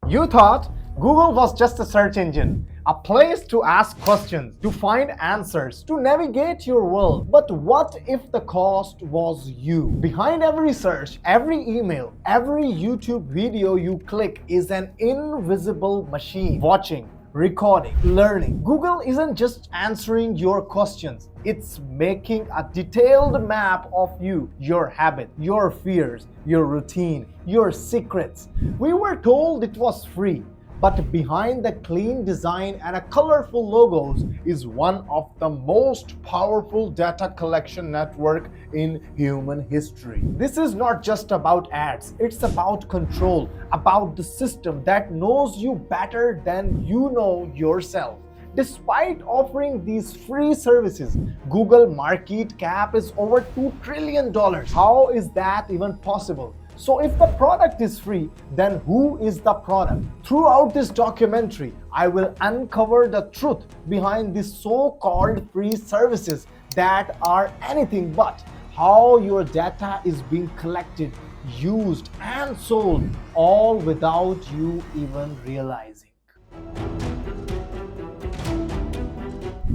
You thought Google was just a search engine, a place to ask questions, to find answers, to navigate your world. But what if the cost was you? Behind every search, every email, every YouTube video you click is an invisible machine watching, recording, learning. Google isn't just answering your questions, it's making a detailed map of you, your habit, your fears, your routine, your secrets. We were told it was free, but behind the clean design and a colorful logos is one of the most powerful data collection network in human history. This is not just about ads, it's about control, about the system that knows you better than you know yourself. Despite offering these free services, Google market cap is over $2 trillion. How is that even possible? So if the product is free, then who is the product? Throughout this documentary, I will uncover the truth behind these so-called free services that are anything but, how your data is being collected, used, and sold, all without you even realizing.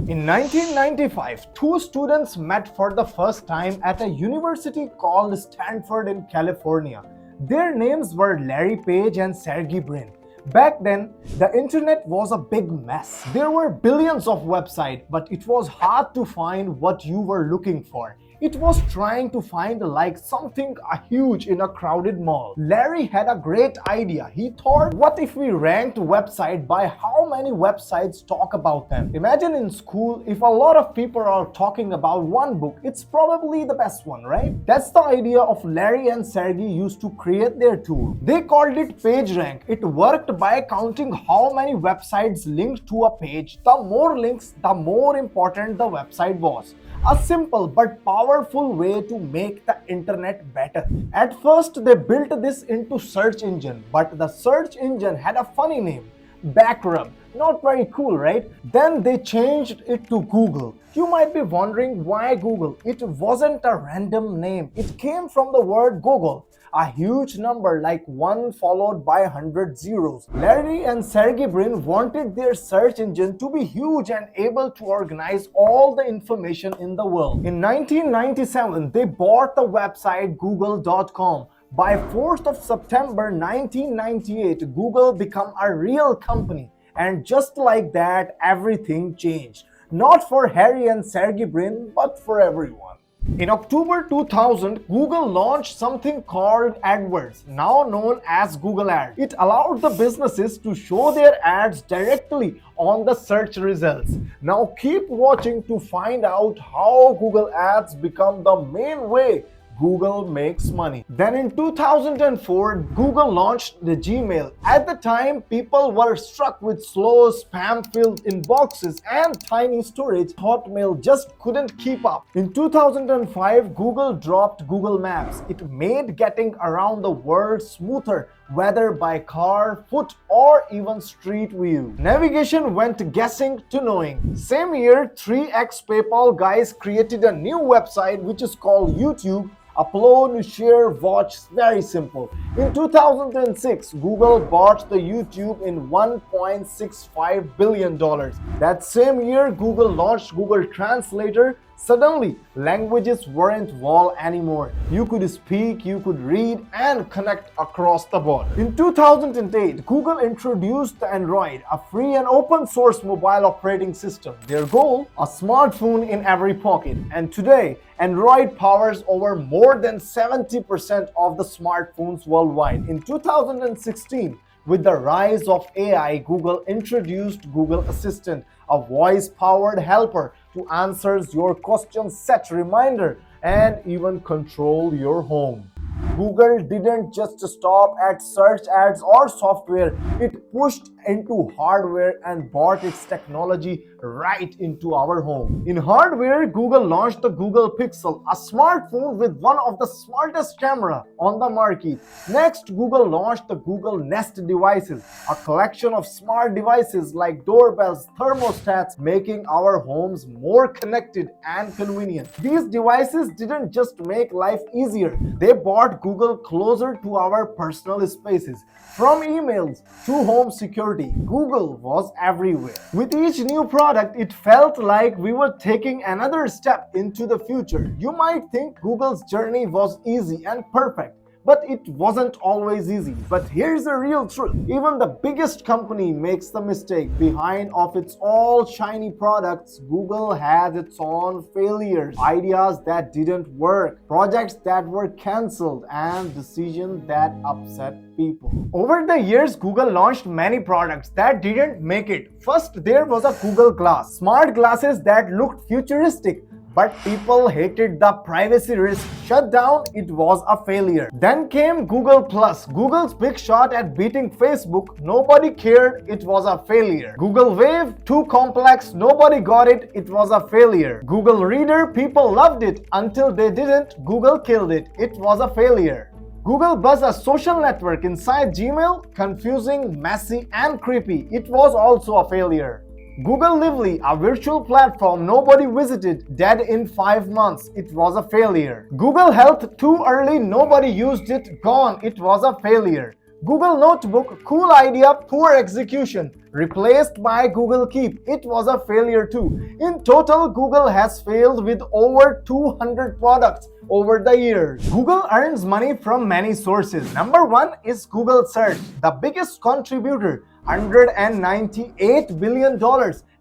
In 1995, two students met for the first time at a university called Stanford in California. Their names were Larry Page and Sergey Brin. Back then, the internet was a big mess. There were billions of websites, but it was hard to find what you were looking for. It was trying to find like something huge in a crowded mall. Larry had a great idea. He thought, what if we ranked websites by how many websites talk about them? Imagine in school, if a lot of people are talking about one book, it's probably the best one, right? That's the idea of Larry and Sergey used to create their tool. They called it PageRank. It worked by counting how many websites linked to a page. The more links, the more important the website was. A simple but powerful way to make the internet better. At first, they built this into search engine, but the search engine had a funny name, Backrub. Not very cool, right? Then they changed it to Google. You might be wondering why Google. It wasn't a random name. It came from the word Google, a huge number like 1 followed by 100 zeros. Larry and Sergey Brin wanted their search engine to be huge and able to organize all the information in the world. In 1997, they bought the website google.com. By 4th of September 1998, Google became a real company. And just like that, everything changed. Not for Harry and Sergey Brin, but for everyone. In October 2000, Google launched something called AdWords, now known as Google Ads. It allowed the businesses to show their ads directly on the search results. Now keep watching to find out how Google Ads become the main way Google makes money. Then in 2004, Google launched the Gmail. At the time, people were struck with slow, spam-filled inboxes and tiny storage. Hotmail just couldn't keep up. In 2005, Google dropped Google Maps. It made getting around the world smoother, whether by car, foot, or even street view. Navigation went guessing to knowing. Same year, 3x PayPal guys created a new website which is called YouTube. Upload, share, watch, very simple. In 2006, Google bought the YouTube in $1.65 billion. That same year, Google launched Google Translator. Suddenly, languages weren't wall anymore. You could speak, you could read, and connect across the board. In 2008, Google introduced the Android, a free and open source mobile operating system. Their goal? A smartphone in every pocket. And today, Android powers over more than 70% of the smartphones worldwide. In 2016, with the rise of AI, Google introduced Google Assistant, a voice-powered helper to answer your questions, set reminder, and even control your home. Google didn't just stop at search ads or software, it pushed into hardware and brought its technology right into our home. In hardware, Google launched the Google Pixel, a smartphone with one of the smartest camera on the market. Next, Google launched the Google Nest devices, a collection of smart devices like doorbells, thermostats, making our homes more connected and convenient. These devices didn't just make life easier, they brought Google Google closer to our personal spaces. From emails to home security, Google was everywhere. With each new product, it felt like we were taking another step into the future. You might think Google's journey was easy and perfect, but it wasn't always easy. But here's the real truth. Even the biggest company makes the mistake. Behind of its all shiny products, Google has its own failures, ideas that didn't work, projects that were cancelled, and decisions that upset people. Over the years, Google launched many products that didn't make it. First, there was a Google Glass, smart glasses that looked futuristic, but people hated the privacy risk. Shut down, it was a failure. Then came Google Plus, Google's big shot at beating Facebook. Nobody cared, it was a failure. Google Wave, too complex, nobody got it, it was a failure. Google Reader, people loved it until they didn't. Google killed it, it was a failure. Google Buzz, a social network inside Gmail, confusing, messy, and creepy. It was also a failure. Google Lively, a virtual platform nobody visited, dead in 5 months. It was a failure. Google Health, too early, nobody used it, gone. It was a failure. Google Notebook, cool idea, poor execution, replaced by Google Keep. It was a failure too. In total, Google has failed with over 200 products over the years. Google earns money from many sources. Number one is Google Search, the biggest contributor. $198 billion,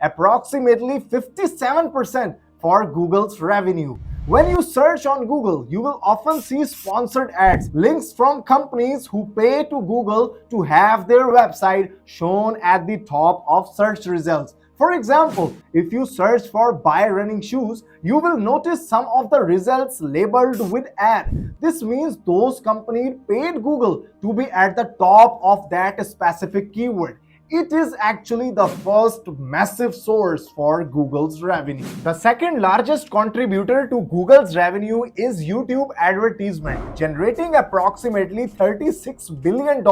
approximately 57% for Google's revenue. When you search on Google, you will often see sponsored ads, links from companies who pay to Google to have their website shown at the top of search results. For example, if you search for buy running shoes, you will notice some of the results labeled with ad. This means those companies paid Google to be at the top of that specific keyword. It is actually the first massive source for Google's revenue. The second largest contributor to Google's revenue is YouTube advertisement, generating approximately $36 billion.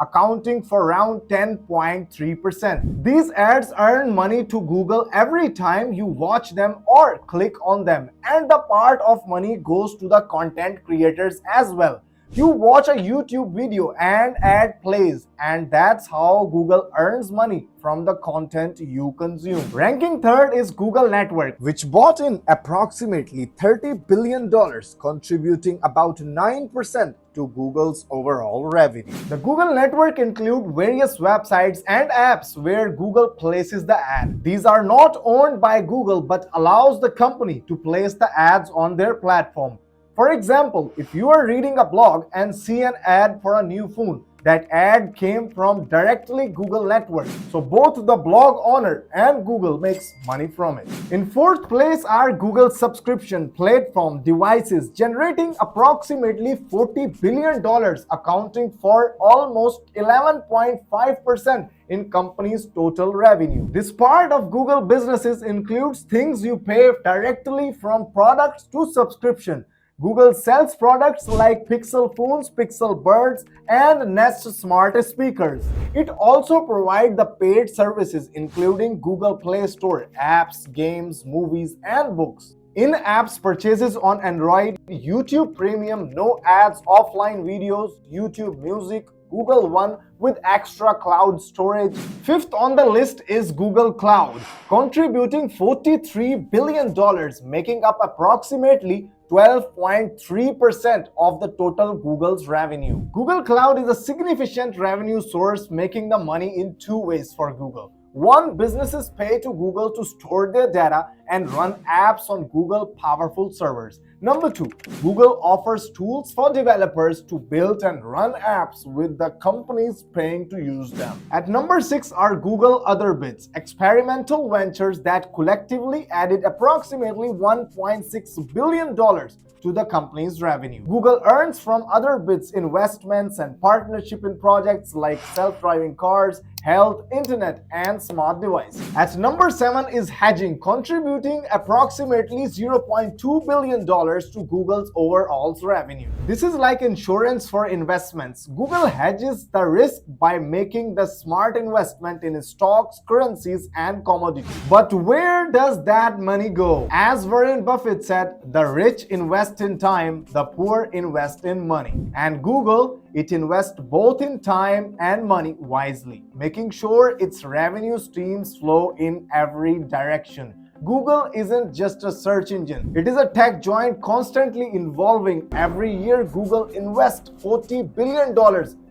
Accounting for around 10.3%. These ads earn money to Google every time you watch them or click on them, and the part of money goes to the content creators as well. You watch a YouTube video and ad plays, and that's how Google earns money from the content you consume. Ranking third is Google Network, which brought in approximately $30 billion, contributing about 9% to Google's overall revenue. The Google Network includes various websites and apps where Google places the ad. These are not owned by Google but allows the company to place the ads on their platform. For example, if you are reading a blog and see an ad for a new phone, that ad came from directly Google Network. So both the blog owner and Google makes money from it. In fourth place are Google subscription platform devices, generating approximately $40 billion, accounting for almost 11.5% in company's total revenue. This part of Google businesses includes things you pay directly from products to subscription. Google sells products like Pixel phones, Pixel Buds, and Nest smart speakers. It also provides the paid services including Google Play Store, apps, games, movies, and books. In-apps purchases on Android, YouTube Premium, no ads, offline videos, YouTube Music, Google One with extra cloud storage. Fifth on the list is Google Cloud, contributing $43 billion, making up approximately 12.3% of the total Google's revenue. Google Cloud is a significant revenue source, making the money in two ways for Google. One, businesses pay to Google to store their data and run apps on Google powerful servers. Number two, Google offers tools for developers to build and run apps with the companies paying to use them. At number 6 are Google Other Bits, experimental ventures that collectively added approximately $1.6 billion to the company's revenue. Google earns from Other Bits investments and partnership in projects like self-driving cars, health, internet, and smart devices. At number 7 is hedging, contributing approximately $0.2 billion to Google's overall revenue. This is like insurance for investments. Google hedges the risk by making the smart investment in stocks, currencies, and commodities. But where where does that money go? As Warren Buffett said, the rich invest in time, the poor invest in money. And Google, it invests both in time and money wisely, making sure its revenue streams flow in every direction. Google isn't just a search engine, it is a tech giant constantly evolving. Every year, Google invests $40 billion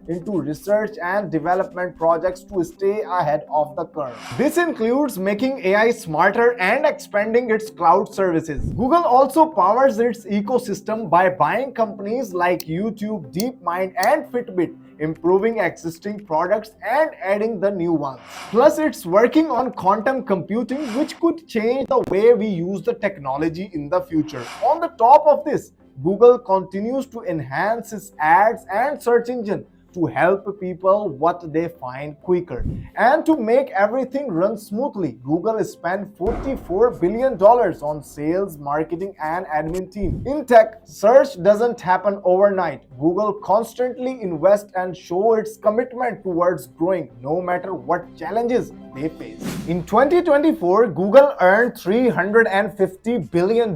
into research and development projects to stay ahead of the curve. This includes making AI smarter and expanding its cloud services. Google also powers its ecosystem by buying companies like YouTube, DeepMind, and Fitbit, improving existing products and adding the new ones. Plus, it's working on quantum computing, which could change the way we use the technology in the future. On the top of this, Google continues to enhance its ads and search engine to help people what they find quicker. And to make everything run smoothly, Google spent $44 billion on sales, marketing, and admin team. In tech, search doesn't happen overnight. Google constantly invests and shows its commitment towards growing no matter what challenges they face. In 2024, Google earned $350 billion,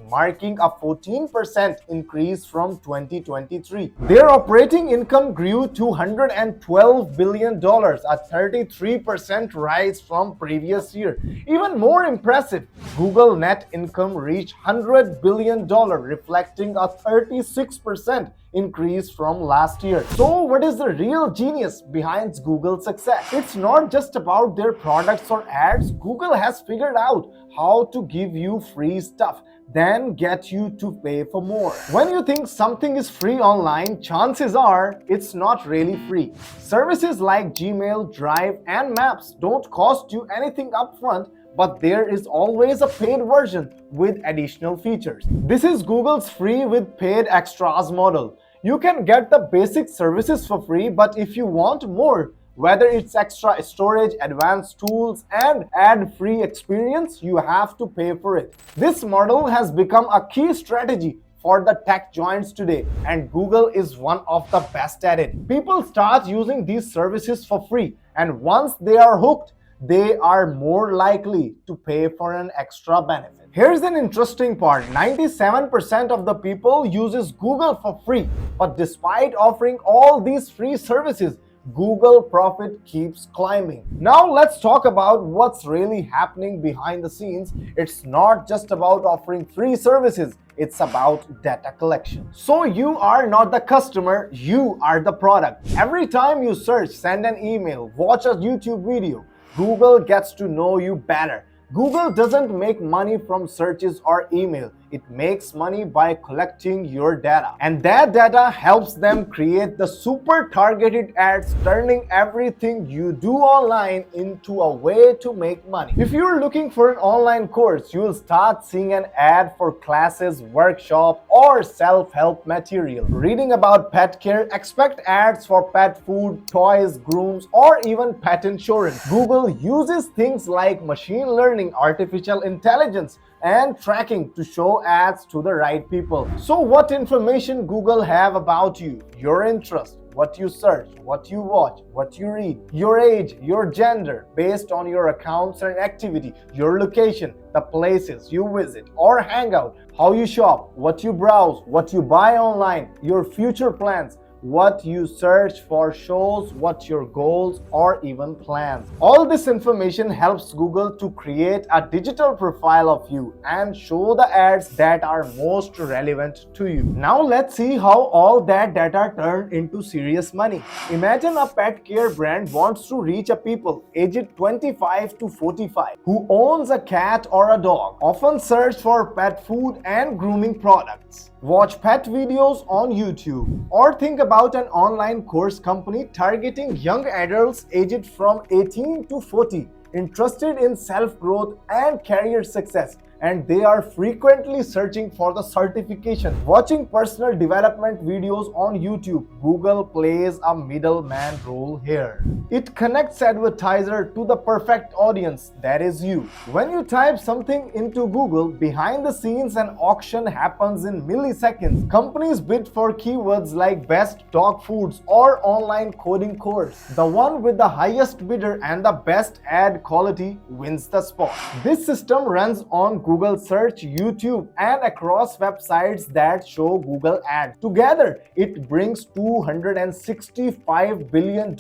marking a 14% increase from 2023. Their operating income grew to $112 billion, a 33% rise from previous year. Even more impressive, Google net income reached $100 billion, reflecting a 36% increase from last year. So what is the real genius behind Google's success? It's not just about their products or ads. Google has figured out how to give you free stuff, then get you to pay for more. When you think something is free online, chances are it's not really free. Services like Gmail, Drive, and Maps don't cost you anything upfront, but there is always a paid version with additional features. This is Google's free with paid extras model. You can get the basic services for free, but if you want more, whether it's extra storage, advanced tools, and ad-free experience, you have to pay for it. This model has become a key strategy for the tech giants today, and Google is one of the best at it. People start using these services for free, and once they are hooked, they are more likely to pay for an extra benefit. Here's an interesting part. 97% of the people uses Google for free, but despite offering all these free services, Google profit keeps climbing. Now let's talk about what's really happening behind the scenes. It's not just about offering free services, it's about data collection. So you are not the customer, you are the product. Every time you search, send an email, watch a YouTube video, Google gets to know you better. Google doesn't make money from searches or email. It makes money by collecting your data. And that data helps them create the super targeted ads, turning everything you do online into a way to make money. If you're looking for an online course, you'll start seeing an ad for classes, workshop, or self-help material. Reading about pet care, expect ads for pet food, toys, grooms, or even pet insurance. Google uses things like machine learning, artificial intelligence, and tracking to show ads to the right people. So what information Google have about you, your interest, what you search, what you watch, what you read, your age, your gender, based on your accounts and activity, your location, the places you visit or hang out, how you shop, what you browse, what you buy online, your future plans, what you search for shows, what your goals or even plans. All this information helps Google to create a digital profile of you and show the ads that are most relevant to you. Now let's see how all that data turned into serious money. Imagine a pet care brand wants to reach a people aged 25 to 45 who owns a cat or a dog, often search for pet food and grooming products, watch pet videos on YouTube, or think about an online course company targeting young adults aged from 18 to 40 interested in self-growth and career success. and they are frequently searching for the certification. Watching personal development videos on YouTube, Google plays a middleman role here. It connects advertiser to the perfect audience, that is you. When you type something into Google, behind the scenes an auction happens in milliseconds. Companies bid for keywords like best dog foods or online coding course. The one with the highest bidder and the best ad quality wins the spot. This system runs on Google Search, YouTube, and across websites that show Google ads. Together, it brings $265 billion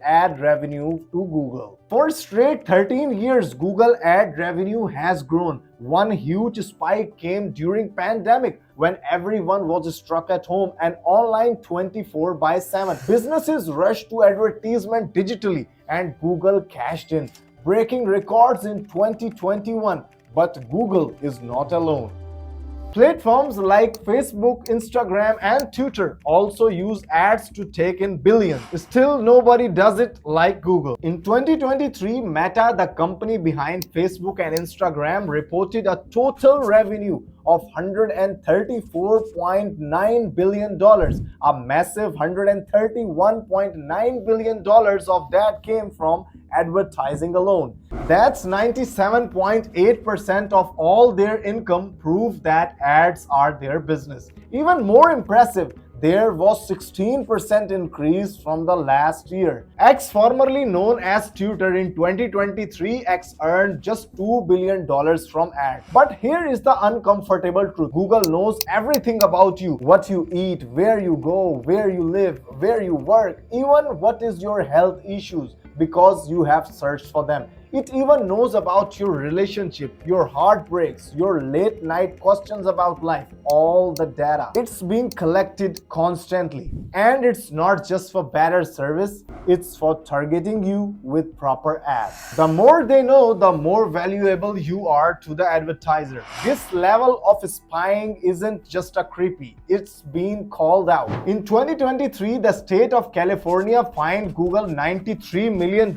ad revenue to Google. For straight 13 years, Google ad revenue has grown. One huge spike came during pandemic when everyone was stuck at home and online 24/7. Businesses rushed to advertisement digitally and Google cashed in, breaking records in 2021. But Google is not alone. Platforms like Facebook, Instagram, and Twitter also use ads to take in billions. Still, nobody does it like Google. In 2023, Meta, the company behind Facebook and Instagram, reported a total revenue of $134.9 billion. A massive $131.9 billion of that came from advertising alone. That's 97.8% of all their income. Prove that ads are their business. Even more impressive, there was 16% increase from the last year. X, formerly known as Twitter, in 2023, X earned just $2 billion from ads. But here is the uncomfortable truth. Google knows everything about you: what you eat, where you go, where you live, where you work, even what is your health issues, because you have searched for them. It even knows about your relationship, your heartbreaks, your late night questions about life, all the data. It's being collected constantly. And it's not just for better service, it's for targeting you with proper ads. The more they know, the more valuable you are to the advertiser. This level of spying isn't just a creepy, it's being called out. In 2023, the state of California fined Google $93 million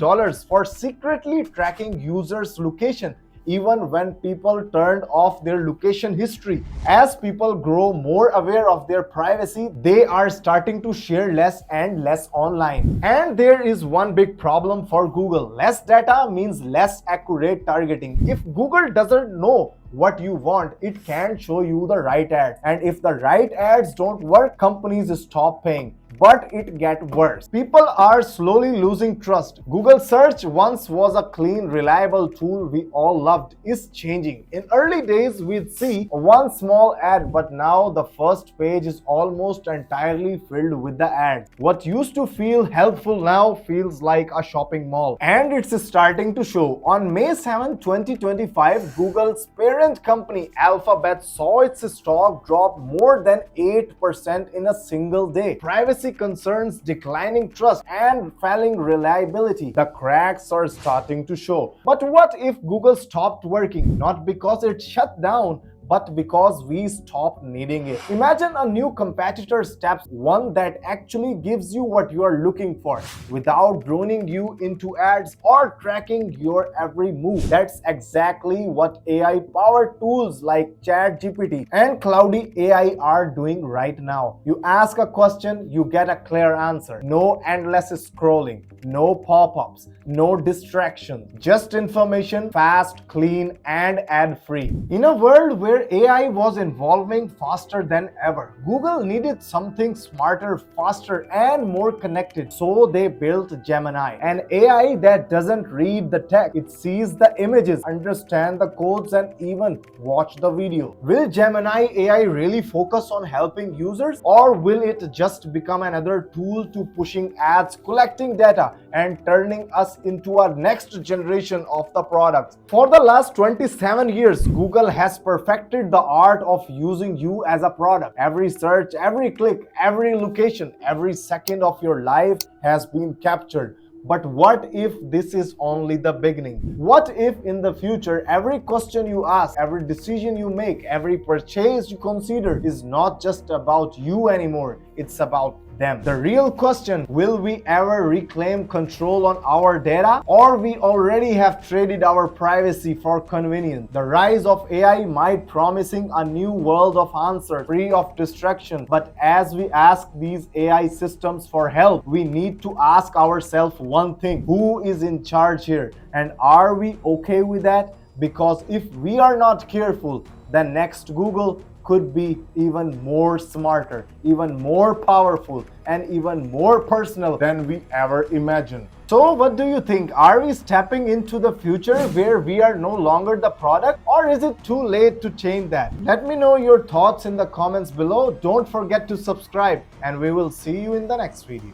for secretly tracking users' location, even when people turned off their location history. As people grow more aware of their privacy, they are starting to share less and less online. And there is one big problem for Google. Less data means less accurate targeting. If Google doesn't know what you want, it can't show you the right ads. And if the right ads don't work, companies stop paying. But it gets worse. People are slowly losing trust. Google Search, once was a clean, reliable tool we all loved, is changing. In early days, we'd see one small ad, but now the first page is almost entirely filled with the ads. What used to feel helpful now feels like a shopping mall. And it's starting to show. On May 7, 2025, Google's parent company Alphabet saw its stock drop more than 8% in a single day. Privacy concerns, declining trust, and falling reliability. The cracks are starting to show. But what if Google stopped working? Not because it shut down, but because we stop needing it. Imagine a new competitor steps, one that actually gives you what you are looking for without droning you into ads or tracking your every move. That's exactly what AI-powered tools like ChatGPT and Cloudy AI are doing right now. You ask a question, you get a clear answer. No endless scrolling, no pop-ups, no distractions, just information, fast, clean, and ad-free. In a world where AI was evolving faster than ever, Google needed something smarter, faster, and more connected. So they built Gemini, an AI that doesn't read the text. It sees the images, understands the codes, and even watch the video. Will Gemini AI really focus on helping users, or will it just become another tool to pushing ads, collecting data, and turning us into our next generation of the products? For the last 27 years, Google has perfected the art of using you as a product. Every search, every click, every location, every second of your life has been captured. But what if this is only the beginning? What if in the future, every question you ask, every decision you make, every purchase you consider is not just about you anymore, it's about them. The real question, will we ever reclaim control on our data, or we already have traded our privacy for convenience? The rise of AI might promising a new world of answers, free of distraction, but as we ask these AI systems for help, we need to ask ourselves one thing: who is in charge here, and are we okay with that? Because if we are not careful, then next Google could be even more smarter, even more powerful, and even more personal than we ever imagined. So what do you think? Are we stepping into the future where we are no longer the product, or is it too late to change that? Let me know your thoughts in the comments below. Don't forget to subscribe, and we will see you in the next video.